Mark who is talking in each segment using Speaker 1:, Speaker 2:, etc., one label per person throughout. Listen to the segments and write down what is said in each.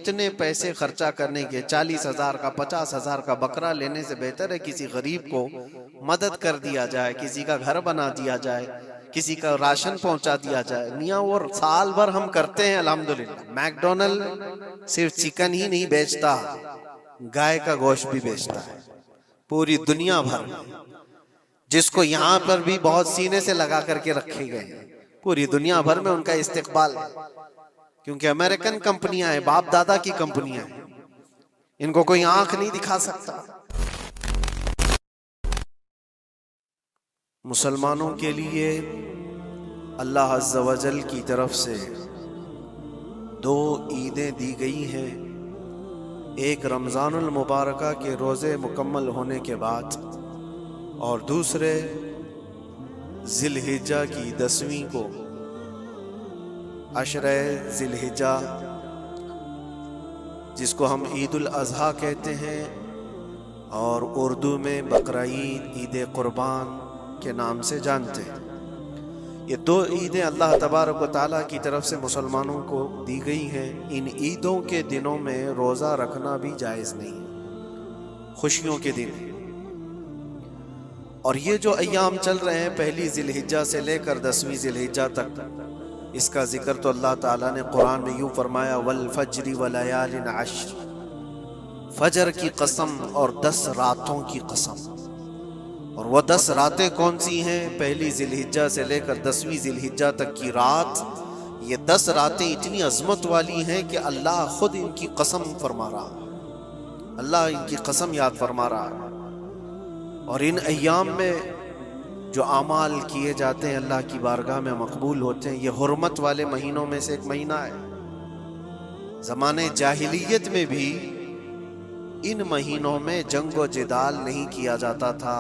Speaker 1: इतने पैसे खर्चा करने के, 40,000 का 50,000 का बकरा लेने से बेहतर है किसी गरीब को मदद कर दिया जाए, किसी का घर बना दिया जाए, किसी का राशन पहुंचा दिया जाए। मियाँ वो साल भर हम करते हैं अल्हम्दुलिल्लाह। मैकडोनल्ड सिर्फ चिकन ही नहीं बेचता, गाय का गोश्त भी बेचता है पूरी दुनिया भर में, जिसको यहाँ पर भी बहुत सीने से लगा करके रखे गए हैं। पूरी दुनिया भर में उनका इस्तेकबाल है, क्योंकि अमेरिकन कंपनियां हैं, बाप दादा की कंपनियां हैं, इनको कोई आंख नहीं दिखा सकता। मुसलमानों के लिए अल्लाह अज़्ज़ा वजल की तरफ से 2 ईदें दी गई हैं। एक रमज़ानुल मुबारका के रोज़े मुकम्मल होने के बाद, और दूसरे ज़िलहिज्जा की 10वीं को, अशरे ज़िलहिज्जा, जिसको हम ईद उल अज़हा कहते हैं और उर्दू में बकरा ईद, ईद कुर्बान के नाम से जानते हैं। ये 2 ईदें अल्लाह तबारक व तआला की तरफ से मुसलमानों को दी गई हैं। इन ईदों के दिनों में रोज़ा रखना भी जायज़ नहीं है, खुशियों के दिन। और ये जो अय्याम चल रहे हैं, पहली ज़िलहिज्जा से लेकर 10वीं ज़िलहिज्जा तक, इसका जिक्र तो अल्लाह ताला ने कुरान में यूँ फरमाया, वल फज्रि व लयालिन अश्र, फजर की कसम और 10 रातों की कसम। और वो 10 रातें कौन सी हैं? पहली ज़िलहिज्जा से लेकर 10वीं ज़िलहिज्जा तक की रात, ये 10 रातें इतनी अजमत वाली हैं कि अल्लाह खुद इनकी कसम फरमा रहा है, अल्लाह इनकी कसम याद फरमा रहा है। और इन अय्याम में जो आमाल किए जाते हैं अल्लाह की बारगाह में मकबूल होते हैं। ये हुर्मत वाले महीनों में से एक महीना है। ज़माने जाहिलियत में भी इन महीनों में जंग व जिदाल नहीं किया जाता था।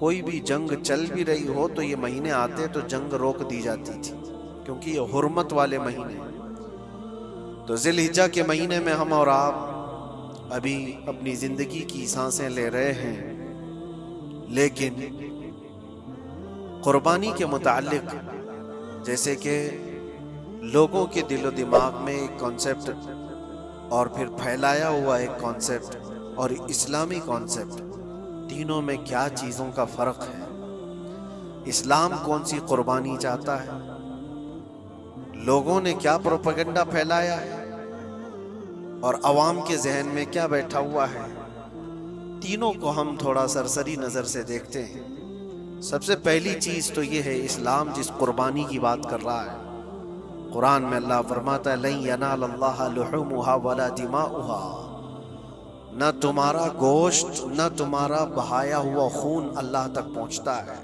Speaker 1: कोई भी जंग चल भी रही हो तो ये महीने आते तो जंग रोक दी जाती थी, क्योंकि ये हुर्मत वाले महीने। तो ज़िलहिज्जा के महीने में हम और आप अभी अपनी ज़िंदगी की सांसें ले रहे हैं, लेकिन कुर्बानी के मुताल्लिक, जैसे कि लोगों के दिलो दिमाग में एक कॉन्सेप्ट और फिर फैलाया हुआ एक कॉन्सेप्ट और इस्लामी कॉन्सेप्ट, तीनों में क्या चीज़ों का फ़र्क है? इस्लाम कौन सी कुर्बानी चाहता है? लोगों ने क्या प्रोपेगेंडा फैलाया है और अवाम के जहन में क्या बैठा हुआ है? तीनों को हम थोड़ा सरसरी नज़र से देखते हैं। सबसे पहली चीज़ तो ये है, इस्लाम जिस कुर्बानी की बात कर रहा है, कुरान में अल्लाह फरमाता है, लन यनालल्लाह लुहुमुहा वला दिमाउहा, न तुम्हारा गोश्त न तुम्हारा बहाया हुआ खून अल्लाह तक पहुँचता है,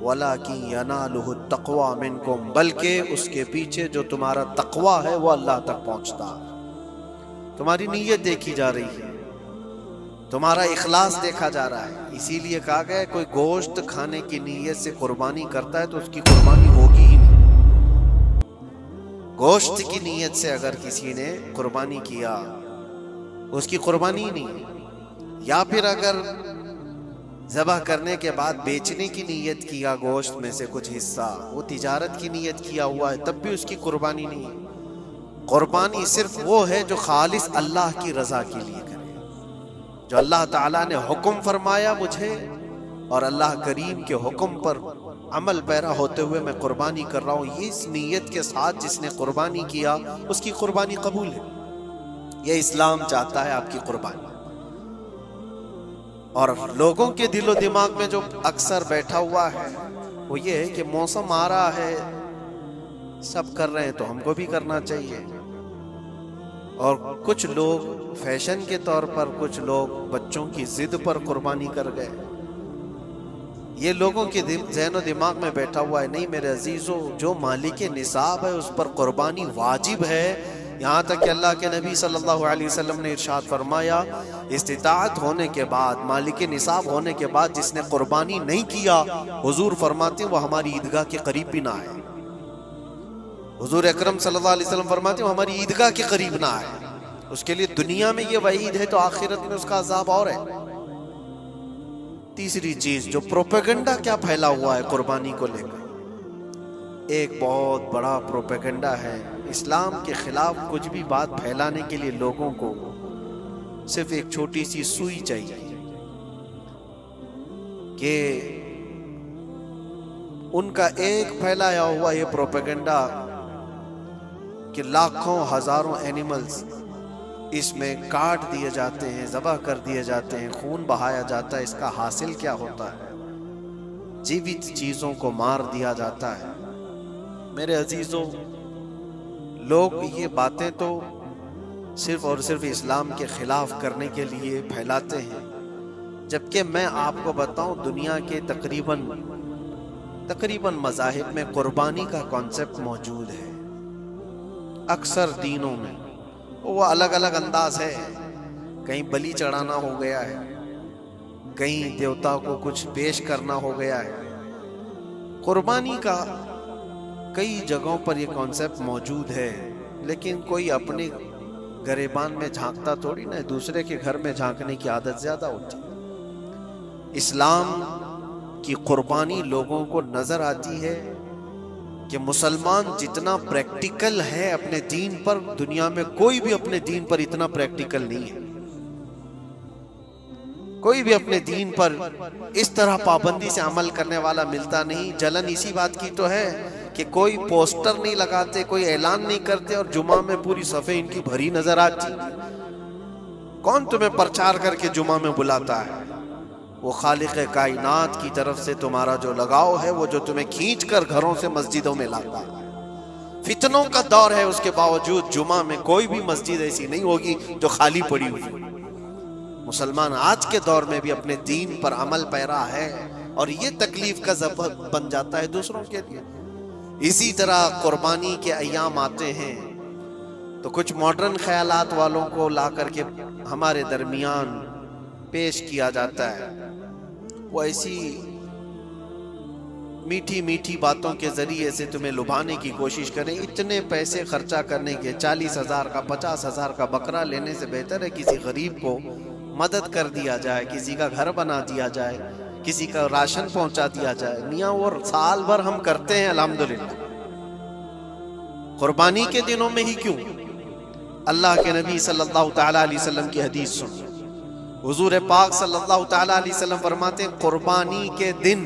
Speaker 1: वलाकिन यनालुहु तक़वा मिनकुम, बल्कि उसके पीछे जो तुम्हारा तक़वा है वो अल्लाह तक पहुँचता है। तुम्हारी नीयत देखी जा रही है, तुम्हारा इखलास देखा जा रहा है। इसीलिए कहा गया है, कोई गोश्त खाने की नीयत से कुर्बानी करता है तो उसकी कुर्बानी होगी ही नहीं। गोश्त की नीयत से अगर किसी ने कुर्बानी किया, उसकी कुर्बानी नहीं। या फिर अगर ज़बह करने के बाद बेचने की नीयत किया गोश्त में से कुछ हिस्सा, वो तिजारत की नीयत किया हुआ है, तब भी उसकी कुर्बानी नहीं है। कुर्बानी सिर्फ वो है जो खालिस अल्लाह की रज़ा के लिए करे, जो अल्लाह ताला ने हुक्म फरमाया मुझे और अल्लाह करीम के हुक्म पर अमल पैरा होते हुए मैं कुर्बानी कर रहा हूँ, ये इस नीयत के साथ जिसने कुर्बानी किया उसकी कुर्बानी कबूल है। ये इस्लाम चाहता है आपकी कुर्बानी। और लोगों के दिलो दिमाग में जो अक्सर बैठा हुआ है वो ये है कि मौसम आ रहा है, सब कर रहे हैं तो हमको भी करना चाहिए। और कुछ लोग फैशन के तौर पर, कुछ लोग बच्चों की जिद पर कुर्बानी कर गए। ये लोगों के ज़हन दिमाग में बैठा हुआ है। नहीं मेरे अजीजों, जो मालिक निसाब है उस पर कुर्बानी वाजिब है। यहाँ तक कि अल्लाह के नबी सल्लल्लाहु अलैहि वसल्लम ने इरशाद फरमाया, इस्तिताअत होने के बाद, मालिक निसाब होने के बाद जिसने कुर्बानी नहीं किया, हुजूर फरमाते वो हमारी ईदगाह के करीब भी ना आए। हुजूर अकरम सल्लल्लाहु अलैहि वसल्लम फरमाते वो हमारी ईदगाह के करीब ना आए। उसके लिए दुनिया में ये वईद है तो आखिरत में उसका अजाब और है। तीसरी चीज, जो प्रोपेगेंडा क्या फैला हुआ है कुर्बानी को लेकर, एक बहुत बड़ा प्रोपेगेंडा है इस्लाम के खिलाफ कुछ भी बात फैलाने के लिए लोगों को सिर्फ एक छोटी सी सुई चाहिए कि उनका एक फैलाया हुआ ये प्रोपेगेंडा कि लाखों हजारों एनिमल्स इसमें काट दिए जाते हैं, ज़बह कर दिए जाते हैं, खून बहाया जाता है, इसका हासिल क्या होता है? जीवित चीज़ों को मार दिया जाता है। मेरे अजीज़ों, लोग ये बातें तो सिर्फ और सिर्फ इस्लाम के ख़िलाफ़ करने के लिए फैलाते हैं, जबकि मैं आपको बताऊं दुनिया के तकरीबन मज़ाहिब में कुर्बानी का कॉन्सेप्ट मौजूद है। अक्सर दीनों में वो अलग अलग अंदाज है, कहीं बलि चढ़ाना हो गया है, कहीं देवता को कुछ पेश करना हो गया है। कुर्बानी का कई जगहों पर ये कॉन्सेप्ट मौजूद है, लेकिन कोई अपने गरेबान में झांकता थोड़ी ना, दूसरे के घर में झांकने की आदत ज्यादा होती है। इस्लाम की कुर्बानी लोगों को नजर आती है कि मुसलमान जितना प्रैक्टिकल है अपने दीन पर, दुनिया में कोई भी अपने दीन पर इतना प्रैक्टिकल नहीं है। कोई भी अपने दीन पर इस तरह पाबंदी से अमल करने वाला मिलता नहीं। जलन इसी बात की तो है कि कोई पोस्टर नहीं लगाते, कोई ऐलान नहीं करते और जुमा में पूरी सफ़े इनकी भरी नजर आती। कौन तुम्हें प्रचार करके जुमा में बुलाता है? वो खालिक कायनात की तरफ से तुम्हारा जो लगाव है, वो जो तुम्हें खींच कर घरों से मस्जिदों में लाता है। फितनों का दौर है, उसके बावजूद जुमा में कोई भी मस्जिद ऐसी नहीं होगी जो खाली पड़ी हुई। मुसलमान आज के दौर में भी अपने दीन पर अमल पैरा है और ये तकलीफ का सबब बन जाता है दूसरों के लिए। इसी तरह कुर्बानी के अय्याम आते हैं तो कुछ मॉडर्न ख्यालात वालों को ला करके हमारे दरमियान पेश किया जाता है। वो ऐसी मीठी मीठी बातों के जरिए से तुम्हें लुभाने की कोशिश करें। इतने पैसे खर्चा करने के 40,000 का 50,000 का बकरा लेने से बेहतर है किसी गरीब को मदद कर दिया जाए, किसी का घर बना दिया जाए, किसी का राशन पहुंचा दिया जाए। मियाँ वो साल भर हम करते हैं अल्हम्दुलिल्लाह, कुर्बानी के दिनों में ही क्यों? अल्लाह के नबी सल्लल्लाहु तआला अलैहि वसल्लम की हदीस सुन, हुजूर पाक सल्लल्लाहु तआला अलैहि वसल्लम फरमाते हैं कुर्बानी के दिन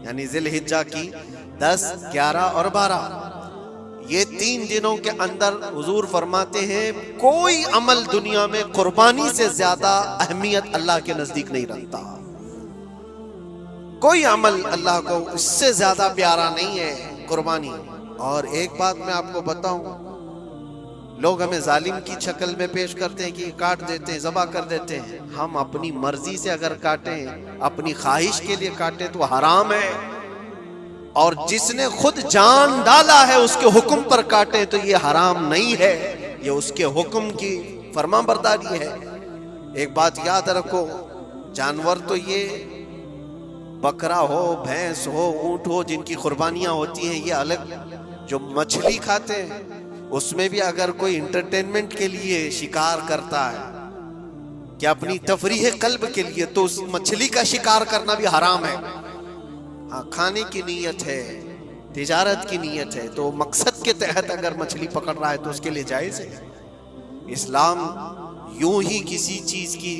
Speaker 1: यानी ज़िलहिज्जा की 10, 11 और 12 ये 3 दिनों के अंदर हुजूर फरमाते हैं कोई अमल दुनिया में कुर्बानी से ज्यादा अहमियत अल्लाह के नजदीक नहीं रखता। कोई अमल अल्लाह को इससे ज्यादा प्यारा नहीं है कुर्बानी। और एक बात मैं आपको बताऊं, लोग हमें जालिम की शक्ल में पेश करते हैं कि काट देते हैं, ज़बह कर देते हैं। हम अपनी मर्जी से अगर काटें, अपनी ख्वाहिश के लिए काटें तो हराम है, और जिसने खुद जान डाला है उसके हुक्म पर काटे तो ये हराम नहीं है, ये उसके हुक्म की फरमाबरदारी है। एक बात याद रखो, जानवर तो ये बकरा हो, भैंस हो, ऊंट हो, जिनकी कुर्बानियां होती हैं ये अलग। जो मछली खाते हैं उसमें भी अगर कोई इंटरटेनमेंट के लिए शिकार करता है कि अपनी तफरीह कल्ब के लिए, तो उस मछली का शिकार करना भी हराम है। हाँ, खाने की नीयत है, तिजारत की नीयत है, तो मकसद के तहत अगर मछली पकड़ रहा है तो उसके लिए जायज़ है। इस्लाम यूं ही किसी चीज़ की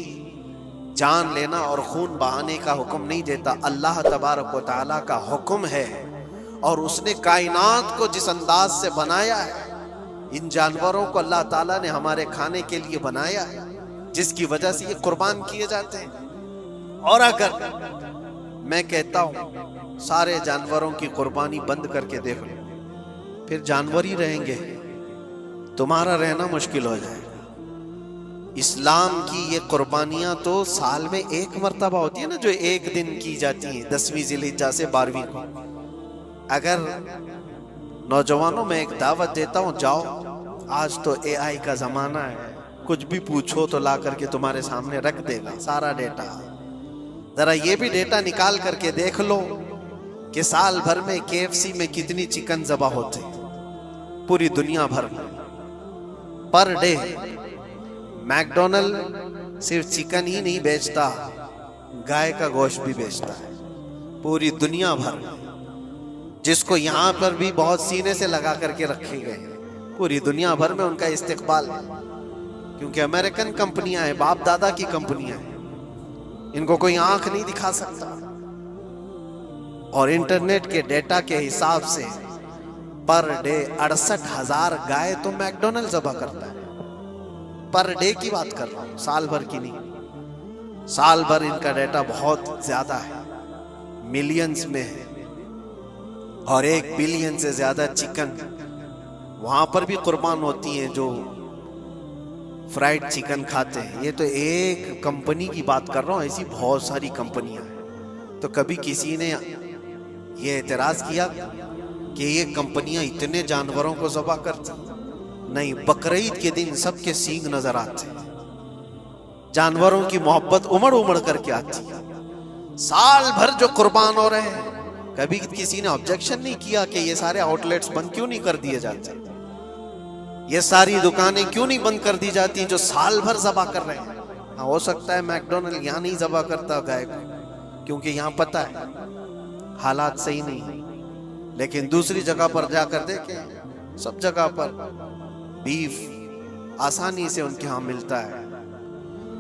Speaker 1: जान लेना और खून बहाने का हुक्म नहीं देता। अल्लाह तबारक व तआला का हुक्म है और उसने कायनात को जिस अंदाज से बनाया है, इन जानवरों को अल्लाह ताला ने हमारे खाने के लिए बनाया है, जिसकी वजह से ये कुर्बान किए जाते हैं। और अगर मैं कहता हूं सारे जानवरों की कुर्बानी बंद करके देख लो, फिर जानवर ही रहेंगे, तुम्हारा रहना मुश्किल हो जाएगा। इस्लाम की ये कुर्बानियां तो साल में एक मर्तबा होती है ना, जो एक दिन की जाती है, 10वीं ज़िलहिज्जा से 12वीं को। अगर नौजवानों में एक दावत देता हूं, जाओ, आज तो AI का जमाना है, कुछ भी पूछो तो ला करके तुम्हारे सामने रख देगा सारा डेटा। जरा ये भी डेटा निकाल करके देख लो कि साल भर में KFC में कितनी चिकन ज़बह होते पूरी दुनिया भर में पर डे। मैकडोनल्ड सिर्फ चिकन ही नहीं बेचता, गाय का गोश्त भी बेचता है पूरी दुनिया भर में, जिसको यहाँ पर भी बहुत सीने से लगा करके रखे गए हैं। पूरी दुनिया भर में उनका इस्तेकबाल है, क्योंकि अमेरिकन कंपनियां हैं, बाप दादा की कंपनियां हैं, इनको कोई आंख नहीं दिखा सकता। और इंटरनेट के डेटा के हिसाब से पर डे 68,000 गाय तो मैकडोनल्ड ज़बह करता है। पर डे की बात कर रहा हूं, साल भर की नहीं। साल भर इनका डेटा बहुत ज्यादा है, मिलियंस में है। और 1 बिलियन से ज्यादा चिकन वहां पर भी कुर्बान होती हैं जो फ्राइड चिकन खाते हैं। ये तो एक कंपनी की बात कर रहा हूं, ऐसी बहुत सारी कंपनियां हैं। तो कभी किसी ने ये एतराज किया कि ये कंपनियां इतने जानवरों को ज़बह करती? नहीं, बकरीद के दिन सबके सींग नजर आते हैं, जानवरों की मोहब्बत उमड़ उमड़ करके आती है। साल भर जो कुर्बान हो रहे हैं, कभी किसी ने ऑब्जेक्शन नहीं किया कि ये सारे आउटलेट्स बंद क्यों नहीं कर दिए जाते, ये सारी दुकानें क्यों नहीं बंद कर दी जाती जो साल भर ज़बह कर रहे हैं। हाँ, हो सकता है मैकडोनल्ड यहाँ नहीं ज़बह करता गाय को, क्योंकि यहाँ पता है हालात सही नहीं है। लेकिन दूसरी जगह पर जाकर देखें, सब जगह पर बीफ आसानी से उनके यहाँ मिलता है।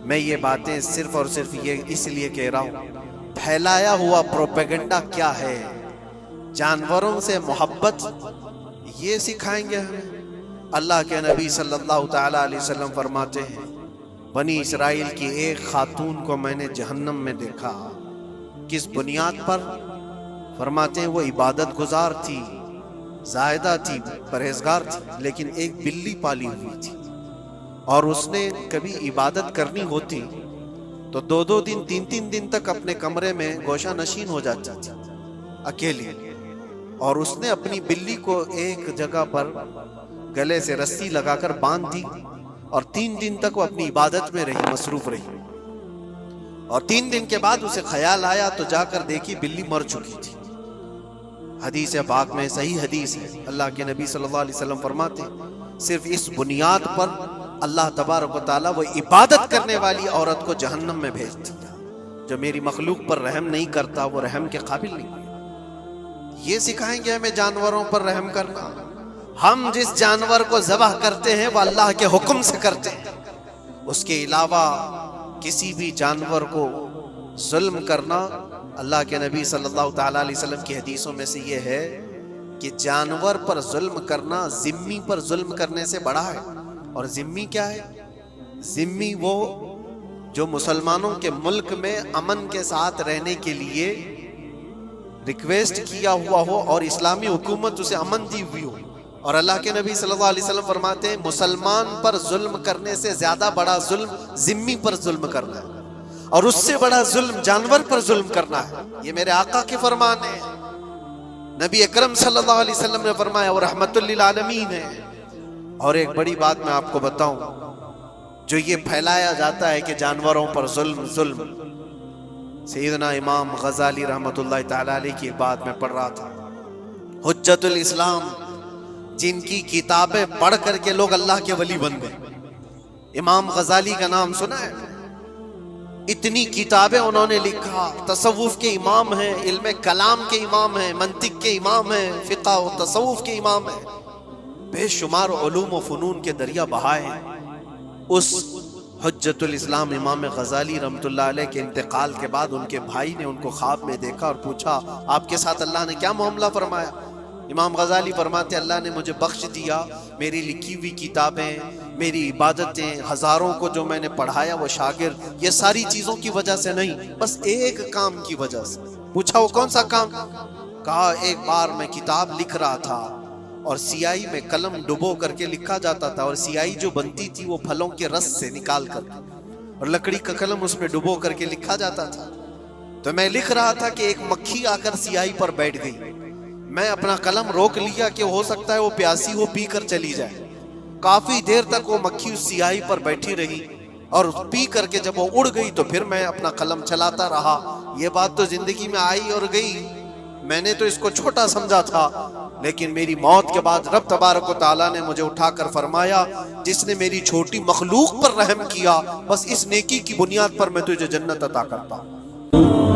Speaker 1: मैं ये बातें सिर्फ और सिर्फ ये इसलिए कह रहा हूँ, फैलाया हुआ प्रोपेगेंडा क्या है, जानवरों से मोहब्बत ये सिखाएंगे हमें। अल्लाह के नबी सल्लल्लाहु तआला अलैहि वसल्लम फरमाते हैं, बनी इसराइल की एक खातून को मैंने जहन्नम में देखा। किस बुनियाद पर? फरमाते हैं वो इबादत गुजार थी, जायदा थी, परहेजगार थी, लेकिन एक बिल्ली पाली हुई थी और उसने कभी इबादत करनी होती तो 2-2 दिन 3-3 दिन तक अपने कमरे में गोशा नशीन हो जाती थी अकेली। और उसने अपनी बिल्ली को एक जगह पर गले से रस्सी लगाकर बांध दी और 3 दिन तक वो अपनी इबादत में रही, मसरूफ रही। और 3 दिन के बाद उसे ख्याल आया तो जाकर देखी बिल्ली मर चुकी थी। हदीस पाक में, सही हदीस है, अल्लाह के नबी सल्लल्लाहु अलैहि वसल्लम फरमाते, सिर्फ इस बुनियाद पर अल्लाह तबारक व तआला वो इबादत करने वाली औरत को जहन्नम में भेज दिया। जो मेरी मखलूक पर रहम नहीं करता वो रहम के काबिल नहीं। ये सिखाएंगे हमें जानवरों पर रहम करना। हम जिस जानवर को ज़बह करते हैं वो अल्लाह के हुक्म से करते हैं, उसके अलावा किसी भी जानवर को जुल्म करना, अल्लाह के नबी सल्लल्लाहु तआला अलैहि वसल्लम की हदीसों में से ये है कि जानवर पर जुल्म करना जिम्मी पर जुल्म करने से बड़ा है। और जिम्मी क्या है? जिम्मी वो जो मुसलमानों के मुल्क में अमन के साथ रहने के लिए रिक्वेस्ट किया हुआ हो और इस्लामी हुकूमत उसे अमन दी हुई हो। और अल्लाह के नबी सल्लल्लाहु अलैहि वसल्लम फरमाते हैं, मुसलमान पर जुल्म करने से ज्यादा बड़ा जुल्म जिम्मी पर जुल्म करना है, और उससे बड़ा जुल्म जानवर पर जुल्म करना है। ये मेरे आका के फरमान है। नबी अकरम सल्लल्लाहु अलैहि वसल्लम ने फरमाया वो रहमतुल लिल आलमीन है। और एक बड़ी बात मैं आपको बताऊं, जो ये फैलाया जाता है कि जानवरों पर जुल्म जुल्म, सैयदना इमाम गजाली रहमतुल्लाह तआला अलैह की बात में पढ़ रहा था, हुज्जतुल इस्लाम, जिनकी किताबें पढ़ करके लोग अल्लाह के वली बन गए। इमाम गजाली का नाम सुना है? इतनी किताबें उन्होंने लिखा, तसव्वुफ के इमाम हैं, इल्म कलाम के इमाम हैं, मंतिक के इमाम हैं, फिक़ह और तसव्वुफ के इमाम हैं, बेशुमार उलूम व फ़ुनून के दरिया बहाए हैं। उस हुज्जतुल इस्लाम इमाम गजाली रहमतुल्लाह अलैह के इंतकाल के बाद उनके भाई ने उनको ख्वाब में देखा और पूछा, आपके साथ अल्लाह ने क्या मामला फरमाया? इमाम गजाली फरमाते, अल्लाह ने मुझे बख्श दिया, मेरी लिखी हुई किताबें, मेरी इबादतें, हजारों को जो मैंने पढ़ाया वो शागिर्द, ये सारी चीजों की वजह से नहीं, बस एक काम की वजह से। पूछा वो कौन सा काम? कहा एक बार मैं किताब लिख रहा था और सियाही में कलम डुबो करके लिखा जाता था, और सियाही जो बनती थी वो फलों के रस से निकाल कर, और लकड़ी का कलम उसमें डुबो करके लिखा जाता था। तो मैं लिख रहा था कि एक मक्खी आकर सियाही पर बैठ गई। मैं अपना कलम रोक लिया कि हो सकता है वो प्यासी हो, पी कर चली जाए। काफी देर तक वो मक्खी उस सियाही पर बैठी रही और पी करके जब वो उड़ गई तो फिर मैं अपना कलम चलाता रहा। ये बात तो जिंदगी में आई और गई, मैंने तो इसको छोटा समझा था, लेकिन मेरी मौत के बाद रब तबारक व तआला ने मुझे उठाकर फरमाया, जिसने मेरी छोटी मखलूक पर रहम किया, बस इस नेकी की बुनियाद पर मैं तुझे जन्नत अता करता हूं।